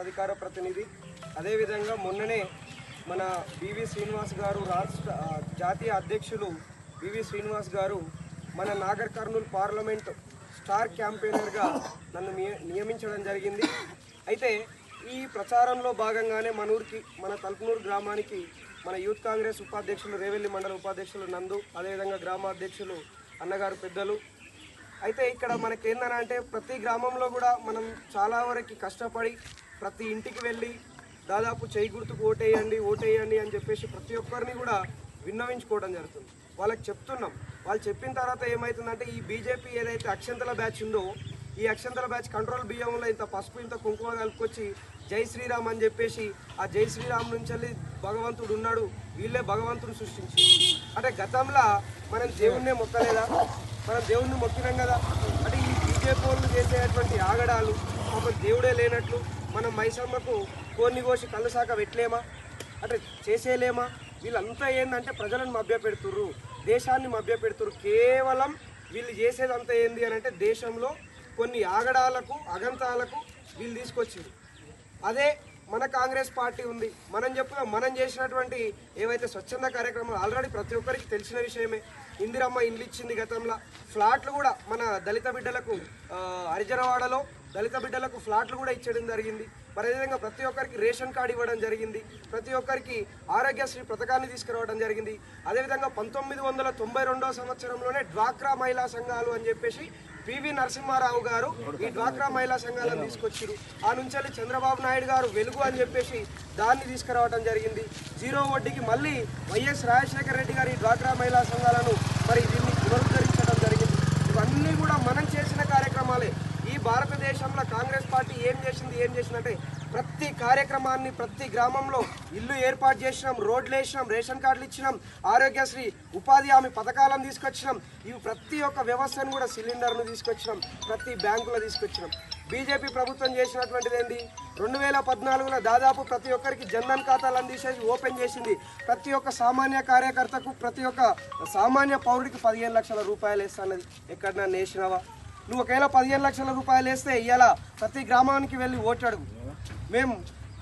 అధికార ప్రతినిధి. అదేవిధంగా మొన్ననే మన బివి శ్రీనివాస్ గారు జాతీయ అధ్యక్షులు బివి శ్రీనివాస్ గారు మన నాగర్ కర్నూల్ పార్లమెంట్ స్టార్ క్యాంపెయినర్గా నన్ను నియమించడం జరిగింది. అయితే ఈ ప్రచారంలో భాగంగానే మన తలుపునూరు గ్రామానికి మన యూత్ కాంగ్రెస్ ఉపాధ్యక్షులు రేవెల్లి మండల ఉపాధ్యక్షులు నందు, అదేవిధంగా గ్రామాధ్యక్షులు అన్నగారు పెద్దలు. అయితే ఇక్కడ మనకి ఏంటంటే ప్రతి గ్రామంలో కూడా మనం చాలా వరకు కష్టపడి ప్రతి ఇంటికి వెళ్ళి దాదాపు చేయి గుర్తుకు ఓటేయండి అని చెప్పేసి ప్రతి ఒక్కరిని కూడా విన్నవించుకోవడం జరుగుతుంది. వాళ్ళకి చెప్తున్నాం. వాళ్ళు చెప్పిన తర్వాత ఏమవుతుందంటే ఈ బీజేపీ ఏదైతే అక్షంతల బ్యాచ్ ఉందో ఈ అక్షంతల బ్యాచ్ కంట్రోల్ బియ్యంలో ఇంత పసుపు ఇంత కుంకుమ కలుపుకొచ్చి జై శ్రీరామ్ అని చెప్పేసి ఆ జై శ్రీరామ్ నుంచి వెళ్ళి భగవంతుడు ఉన్నాడు, వీళ్ళే భగవంతుడు సృష్టించి. అంటే గతంలో మనం దేవుణ్ణే మొక్కలేదా? మనం దేవుణ్ణి మొక్కినాం కదా. అంటే ఈ బీజేపీ వాళ్ళు చేసేటువంటి ఆగడాలు పాపం దేవుడే లేనట్లు మనం మైసమ్మకు కోన్ని కోసి కళ్ళు శాఖ పెట్టలేమా? అంటే చేసేయలేమా? వీళ్ళంతా ఏంటంటే ప్రజలను మభ్యపెడుతుర్రు, దేశాన్ని మభ్యపెడుతుర్రు. కేవలం వీళ్ళు చేసేదంతా ఏంది అని అంటే దేశంలో కొన్ని ఆగడాలకు అగంతాలకు వీళ్ళు తీసుకొచ్చింది. అదే మన కాంగ్రెస్ పార్టీ ఉంది. మనం చేసినటువంటి ఏవైతే స్వచ్ఛంద కార్యక్రమాలు ఆల్రెడీ ప్రతి ఒక్కరికి తెలిసిన విషయమే. ఇందిరమ్మ ఇండ్లు ఇచ్చింది గతంలో. ఫ్లాట్లు కూడా మన దళిత బిడ్డలకు హరిజనవాడలో దళిత బిడ్డలకు ఫ్లాట్లు కూడా ఇచ్చడం జరిగింది. మరి అదేవిధంగా ప్రతి ఒక్కరికి రేషన్ కార్డు ఇవ్వడం జరిగింది. ప్రతి ఒక్కరికి ఆరోగ్యశ్రీ పథకాన్ని తీసుకురావడం జరిగింది. అదేవిధంగా 1992 సంవత్సరంలోనే డ్వాక్రా మహిళా సంఘాలు అని చెప్పేసి పివి నరసింహారావు గారు ఈ డ్వాక్రా మహిళా సంఘాలను తీసుకొచ్చారు. ఆ నుంచి చంద్రబాబు నాయుడు గారు వెలుగు అని చెప్పేసి దాన్ని తీసుకురావడం జరిగింది. జీరో వడ్డీకి మళ్ళీ వైఎస్ రాజశేఖర రెడ్డి గారు ఈ డ్వాక్రా మహిళా సంఘాలను మరి దీన్ని పునరుద్ధరించడం జరిగింది. ఇవన్నీ కూడా మనం చేసిన కార్యక్రమాలే. ఈ భారతదేశంలో కాంగ్రెస్ పార్టీ ఏం చేసిందంటే ప్రతి కార్యక్రమాన్ని ప్రతి గ్రామంలో ఇల్లు ఏర్పాటు చేసినాం, రోడ్లు వేసినాం, రేషన్ కార్డులు ఇచ్చినాం, ఆరోగ్యశ్రీ ఉపాధి హామీ పథకాలను తీసుకొచ్చినాం. ఇవి ప్రతి ఒక్క వ్యవస్థను కూడా సిలిండర్ను తీసుకొచ్చినాం, ప్రతి బ్యాంకులో తీసుకొచ్చినాం. బీజేపీ ప్రభుత్వం చేసినటువంటిది ఏంటి? 2014లో దాదాపు ప్రతి ఒక్కరికి జన్ధన్ ఖాతాలను తీసేసి ఓపెన్ చేసింది. ప్రతి ఒక్క సామాన్య కార్యకర్తకు ప్రతి ఒక్క సామాన్య పౌరుడికి 15 లక్షల రూపాయలు వేస్తున్నది. ఎక్కడన్నా నేసినావా? నువ్వు ఒకవేళ 15 లక్షల రూపాయలు వేస్తే ఇవాళ ప్రతి గ్రామానికి వెళ్ళి ఓట్లు అడుగు. మేము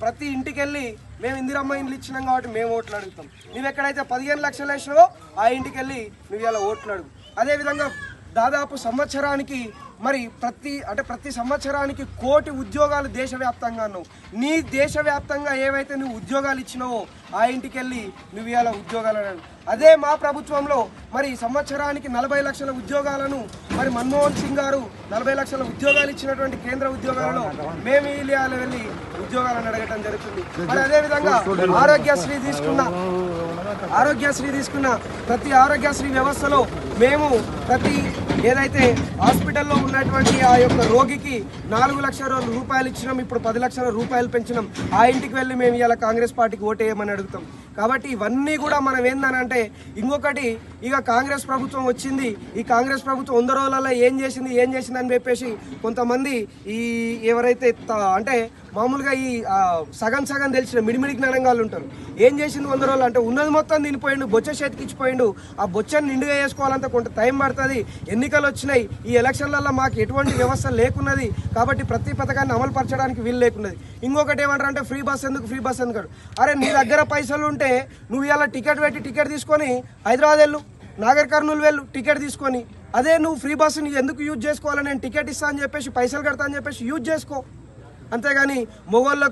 ప్రతి ఇంటికి వెళ్ళి మేము ఇందిరమ్మ ఇండ్లు ఇచ్చినాం కాబట్టి మేము ఓట్లు అడుగుతాం. నువ్వు ఎక్కడైతే 15 లక్షలు వేసినావో ఆ ఇంటికి వెళ్ళి నువ్వు ఇలా ఓట్లు అడుగు. అదేవిధంగా దాదాపు సంవత్సరానికి మరి ప్రతి సంవత్సరానికి 1 కోటి ఉద్యోగాలు దేశవ్యాప్తంగా ఉన్నావు. నీ దేశవ్యాప్తంగా ఏవైతే నువ్వు ఉద్యోగాలు ఇచ్చినావో ఆ ఇంటికి వెళ్ళి నువ్వు ఇలా ఉద్యోగాలు అన్నాడు. అదే మా ప్రభుత్వంలో మరి సంవత్సరానికి 40 లక్షల ఉద్యోగాలను మరి మన్మోహన్ సింగ్ గారు 40 లక్షల ఉద్యోగాలు ఇచ్చినటువంటి కేంద్ర ఉద్యోగాలలో మేము ఇలియాలో వెళ్ళి ఉద్యోగాలను అడగటం జరుగుతుంది. మరి అదేవిధంగా ఆరోగ్యశ్రీ తీసుకున్న ప్రతి ఆరోగ్యశ్రీ వ్యవస్థలో మేము ప్రతి ఏదైతే హాస్పిటల్లో ఉన్నటువంటి ఆ యొక్క రోగికి 4 లక్షల రూపాయలు ఇచ్చినాం, ఇప్పుడు 10 లక్షల రూపాయలు పెంచినాం. ఆ ఇంటికి వెళ్ళి మేము ఇలా కాంగ్రెస్ పార్టీకి ఓటేయమని అడుగుతాం. కాబట్టి ఇవన్నీ కూడా మనం ఏందనంటే ఇంకొకటి ఇక కాంగ్రెస్ ప్రభుత్వం వచ్చింది. ఈ కాంగ్రెస్ ప్రభుత్వం 100 రోజులలో ఏం చేసింది అని చెప్పేసి కొంతమంది ఈ ఎవరైతే అంటే మామూలుగా ఈ సగం తెలిసిన మిడిమిడి జ్ఞానం వాళ్ళు ఉంటారు. ఏం చేసింది 100 రోజులు అంటే ఉన్నది మొత్తం తినిపోయిండు, బొచ్చ చేతికి ఇచ్చిపోయిండు. ఆ బొచ్చని నిండుగా వేసుకోవాలంటే కొంత టైం పడుతుంది. ఎన్నికలు వచ్చినాయి, ఈ ఎలక్షన్లలో మాకు ఎటువంటి వ్యవస్థ లేకున్నది కాబట్టి ప్రతి పథకాన్ని అమలు పరచడానికి వీలు లేకున్నది. ఇంకొకటి ఏమంటారు అంటే ఫ్రీ బస్ ఎందుకు? అరే నీ దగ్గర పైసలు ఉంటే నువ్వు ఇలా టికెట్ తీసుకొని హైదరాబాద్ వెళ్ళు, నాగర్ కర్నూలు వెళ్ళు టికెట్ తీసుకొని. అదే నువ్వు ఫ్రీ బస్సుని ఎందుకు యూజ్ చేసుకోవాలని నేను టికెట్ ఇస్తా అని చెప్పేసి పైసలు కడతా అని చెప్పేసి యూజ్ చేసుకో. అంతేగాని మొగోళ్ళకు